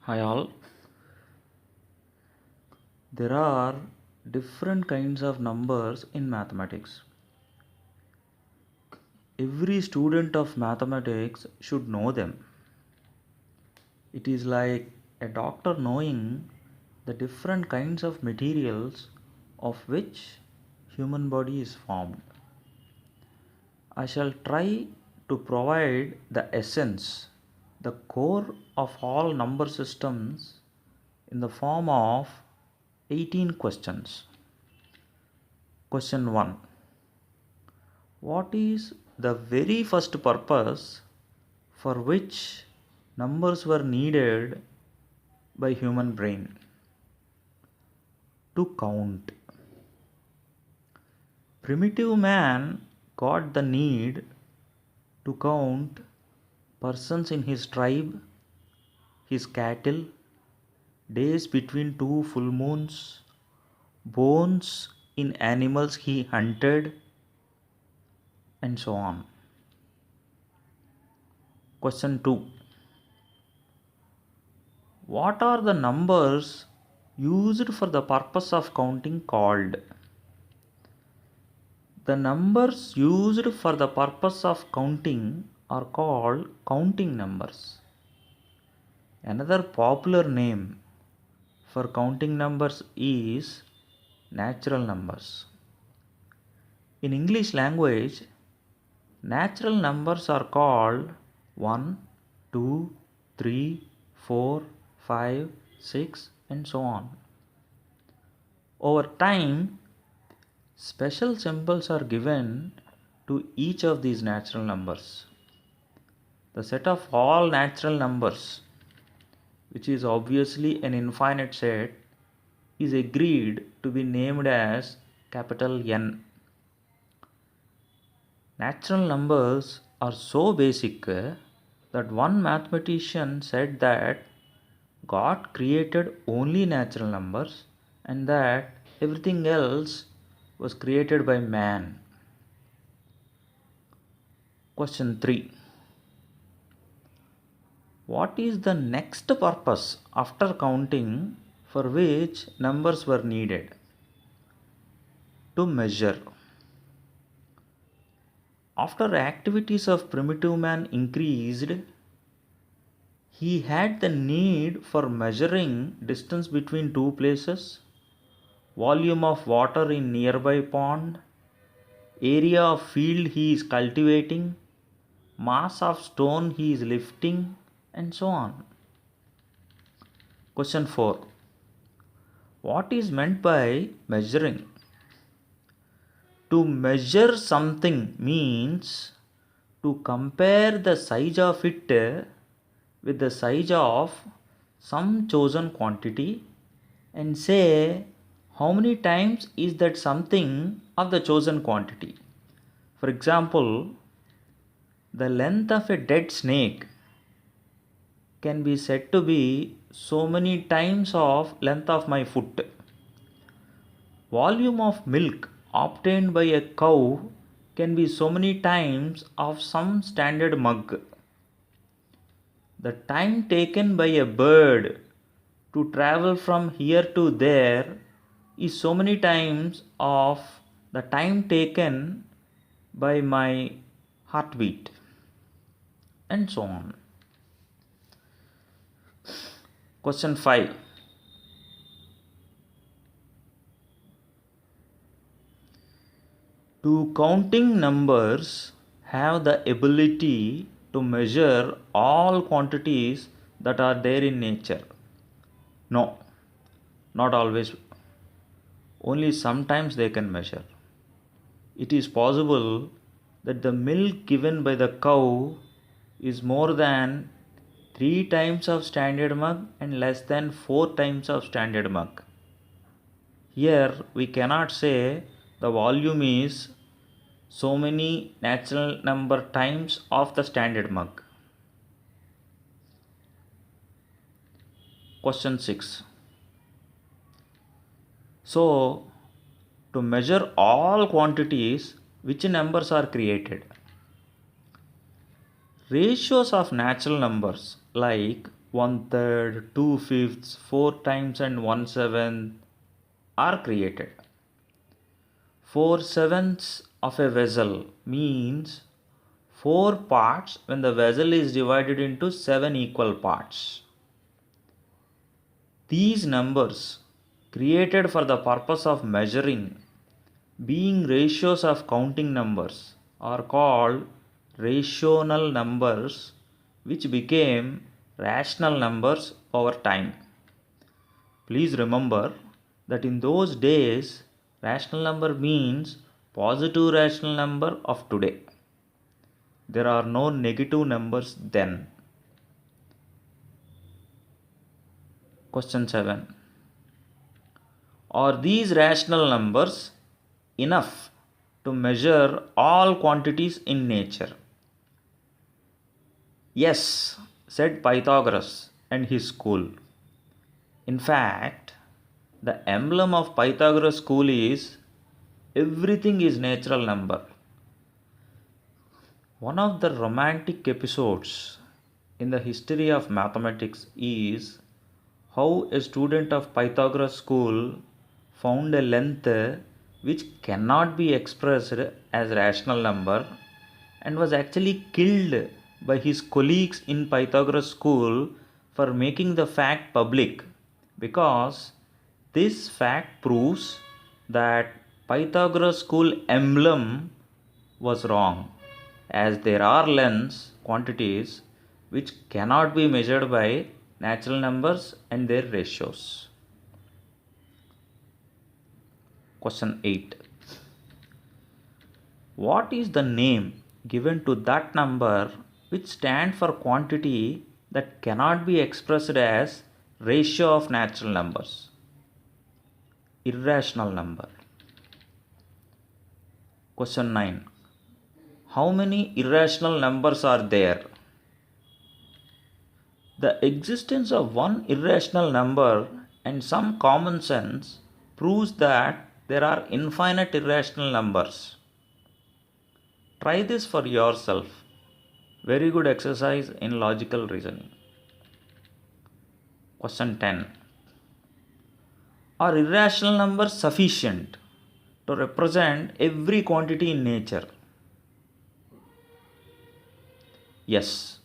Hi all. There are different kinds of numbers in mathematics. Every student of mathematics should know them. It is like a doctor knowing the different kinds of materials of which human body is formed. I shall try to provide the essence, the core of all number systems in the form of 18 questions. Question 1. What is the very first purpose for which numbers were needed by human brain? To count. Primitive man got the need to count persons in his tribe, his cattle, days between two full moons, bones in animals he hunted, and so on. Question 2. What are the numbers used for the purpose of counting called? The numbers used for the purpose of counting are called counting numbers. Another popular name for counting numbers is natural numbers. In English language, natural numbers are called 1, 2, 3, 4, 5, 6, and so on. Over time, special symbols are given to each of these natural numbers. The set of all natural numbers, which is obviously an infinite set, is agreed to be named as capital N. Natural numbers are so basic that one mathematician said that God created only natural numbers and that everything else was created by man. Question 3. What is the next purpose after counting for which numbers were needed? To measure. After activities of primitive man increased, he had the need for measuring distance between two places, volume of water in nearby pond, area of field he is cultivating, mass of stone he is lifting, and so on. Question 4. What is meant by measuring? To measure something means to compare the size of it with the size of some chosen quantity and say how many times is that something of the chosen quantity. For example, the length of a dead snake can be said to be so many times of length of my foot. Volume of milk obtained by a cow can be so many times of some standard mug. The time taken by a bird to travel from here to there is so many times of the time taken by my heartbeat, and so on. Question 5. Do counting numbers have the ability to measure all quantities that are there in nature? No, not always. Only sometimes they can measure. It is possible that the milk given by the cow is more than 3 times of standard mug and less than 4 times of standard mug. Here we cannot say the volume is so many natural number times of the standard mug. Question 6. So, to measure all quantities, which numbers are created? Ratios of natural numbers like 1/3, 2/5, 4 times and 1/7 are created. 4/7 of a vessel means 4 parts when the vessel is divided into 7 equal parts. These numbers, created for the purpose of measuring, being ratios of counting numbers, are called rational numbers, which became rational numbers over time. Please remember that in those days, rational number means positive rational number of today. There are no negative numbers then. Question 7. Are these rational numbers enough to measure all quantities in nature? Yes, said Pythagoras and his school. In fact, the emblem of Pythagoras school is everything is natural number. One of the romantic episodes in the history of mathematics is how a student of Pythagoras school found a length which cannot be expressed as rational number and was actually killed by his colleagues in Pythagoras school for making the fact public, because this fact proves that Pythagoras school emblem was wrong, as there are lengths quantities which cannot be measured by natural numbers and their ratios. Question 8. What is the name given to that number which stands for quantity that cannot be expressed as ratio of natural numbers? Irrational number. Question 9. How many irrational numbers are there? The existence of one irrational number and some common sense proves that there are infinite irrational numbers. Try this for yourself. Very good exercise in logical reasoning. Question 10. Are irrational numbers sufficient to represent every quantity in nature? Yes,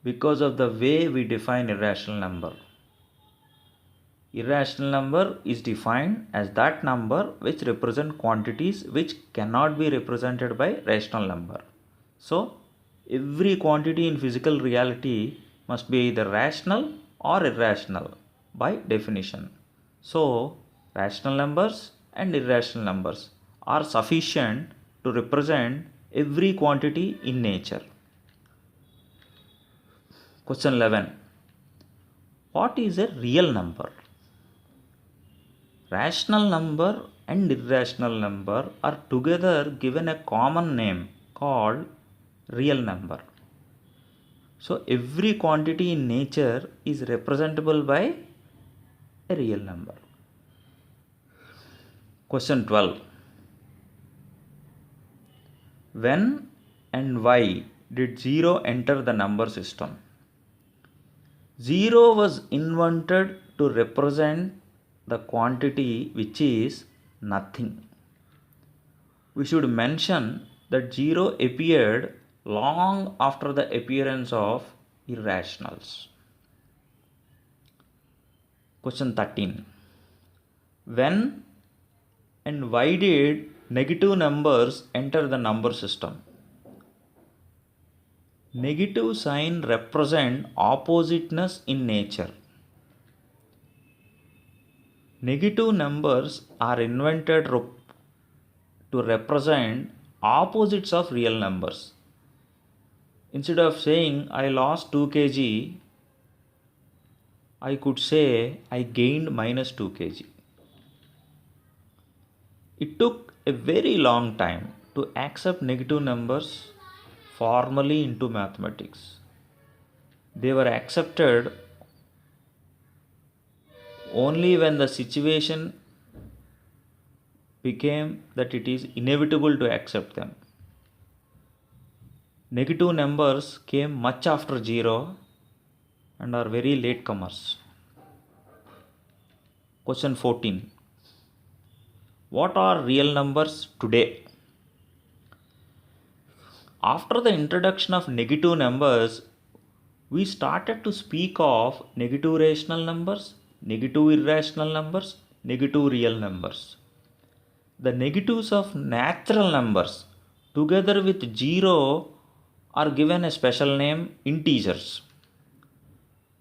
because of the way we define irrational number. Irrational number is defined as that number which represent quantities which cannot be represented by rational number. So, every quantity in physical reality must be either rational or irrational by definition. So, rational numbers and irrational numbers are sufficient to represent every quantity in nature. Question 11. What is a real number? Rational number and irrational number are together given a common name called real number. So every quantity in nature is representable by a real number. Question 12. When and why did 0 enter the number system? 0 was invented to represent the quantity which is nothing. We should mention that 0 appeared long after the appearance of irrationals. Question 13. When and why did negative numbers enter the number system? Negative sign represent oppositeness in nature. Negative numbers are invented to represent opposites of real numbers. Instead of saying I lost 2 kg, I could say I gained minus 2 kg. It took a very long time to accept negative numbers formally into mathematics. They were accepted only when the situation became that it is inevitable to accept them. Negative numbers came much after 0 and are very latecomers. Question 14. What are real numbers today? After the introduction of negative numbers, we started to speak of negative rational numbers, negative irrational numbers, negative real numbers. The negatives of natural numbers together with 0 are given a special name integers.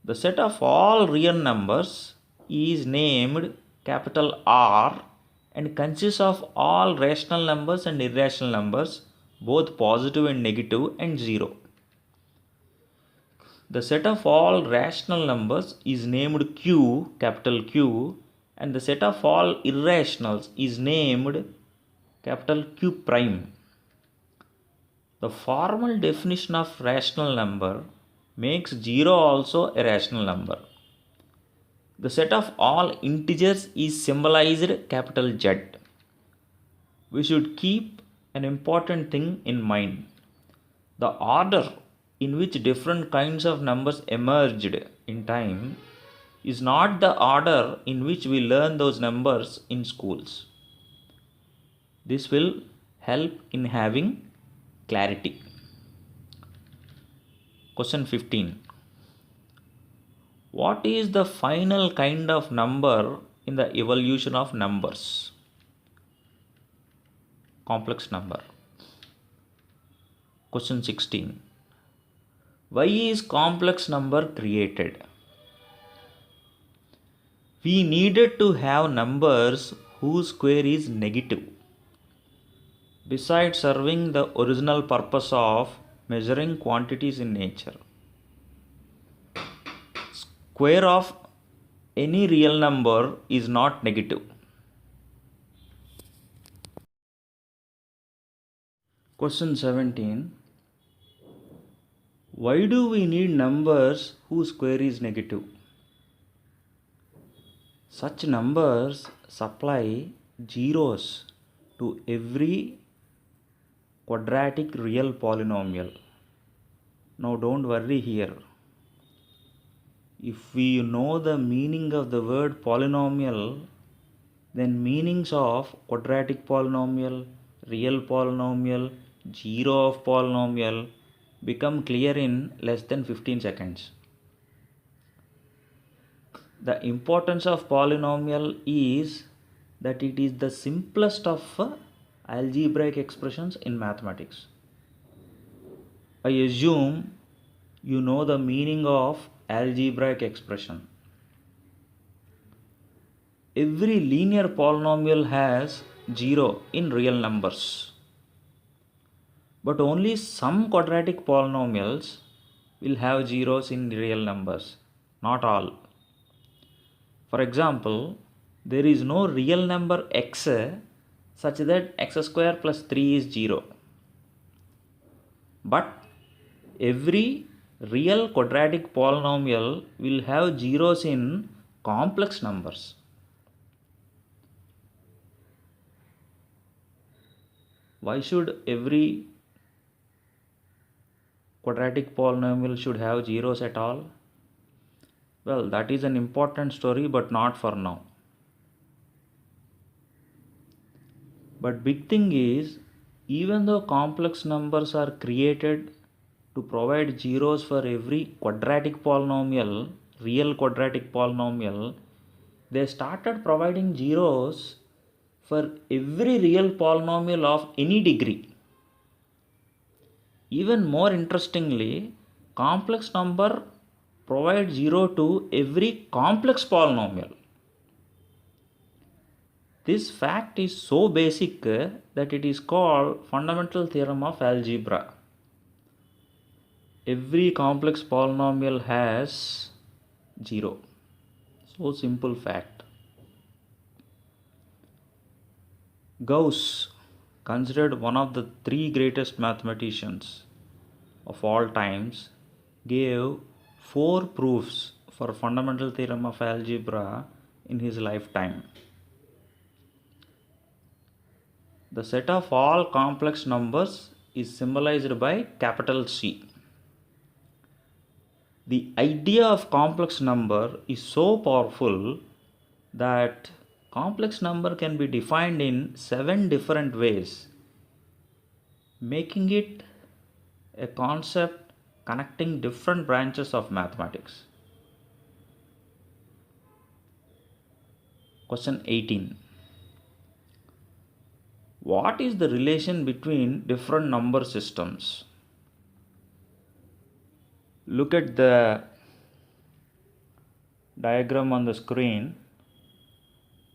The set of all real numbers is named capital R and consists of all rational numbers and irrational numbers, both positive and negative, and 0. The set of all rational numbers is named Q, capital Q, and the set of all irrationals is named capital Q prime. The formal definition of rational number makes 0 also a rational number. The set of all integers is symbolized capital Z. We should keep an important thing in mind. The order in which different kinds of numbers emerged in time is not the order in which we learn those numbers in schools. This will help in having clarity. Question 15. What is the final kind of number in the evolution of numbers? Complex number. Question 16. Why is complex number created? We needed to have numbers whose square is negative. Besides serving the original purpose of measuring quantities in nature. Square of any real number is not negative. Question 17. Why do we need numbers whose square is negative? Such numbers supply zeros to every quadratic real polynomial. Now don't worry here. If we know the meaning of the word polynomial, then meanings of quadratic polynomial, real polynomial, zero of polynomial become clear in less than 15 seconds. The importance of polynomial is that it is the simplest of algebraic expressions in mathematics. I assume you know the meaning of algebraic expression. Every linear polynomial has 0 in real numbers. But only some quadratic polynomials will have zeros in real numbers, not all. For example, there is no real number x such that x square plus 3 is 0. But every real quadratic polynomial will have zeros in complex numbers. Why should every quadratic polynomial should have zeros at all? Well, that is an important story, but not for now. But big thing is, even though complex numbers are created to provide zeros for every quadratic polynomial, real quadratic polynomial, they started providing zeros for every real polynomial of any degree. Even more interestingly, complex number provide 0 to every complex polynomial. This fact is so basic that it is called fundamental theorem of algebra. Every complex polynomial has 0. So simple fact. Gauss, considered one of the 3 greatest mathematicians of all times, gave 4 proofs for fundamental theorem of algebra in his lifetime. The set of all complex numbers is symbolized by capital C. The idea of complex number is so powerful that complex number can be defined in 7 different ways, making it a concept connecting different branches of mathematics. Question 18. What is the relation between different number systems? Look at the diagram on the screen.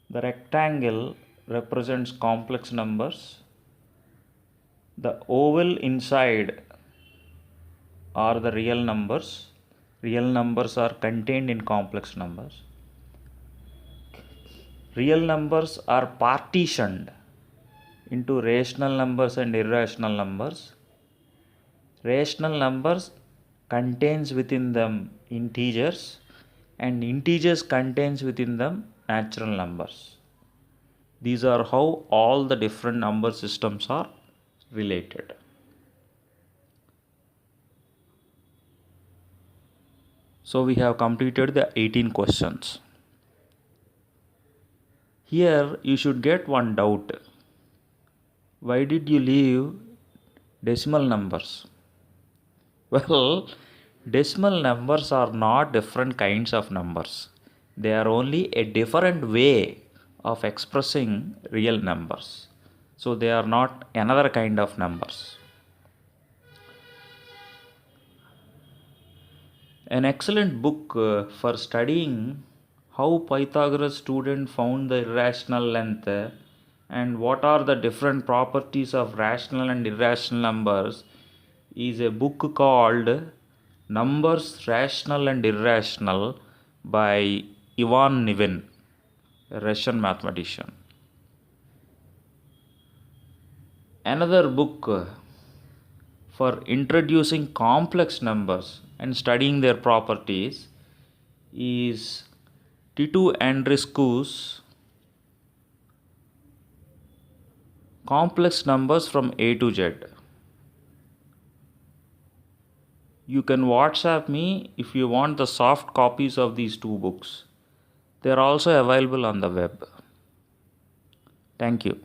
The rectangle represents complex numbers. The oval inside are the real numbers. Real numbers are contained in complex numbers. Real numbers are partitioned into rational numbers and irrational numbers. Rational numbers contains within them integers, and integers contains within them natural numbers. These are how all the different number systems are related. So we have completed the 18 questions. Here you should get one doubt. Why did you leave decimal numbers? Well, decimal numbers are not different kinds of numbers. They are only a different way of expressing real numbers. So they are not another kind of numbers. An excellent book for studying how Pythagoras student found the irrational length and what are the different properties of rational and irrational numbers is a book called Numbers Rational and Irrational by Ivan Nivin, a Russian mathematician. Another book for introducing complex numbers and studying their properties is Titu Andreescu's Complex Numbers from A to Z. You can WhatsApp me if you want the soft copies of these two books. They are also available on the web. Thank you.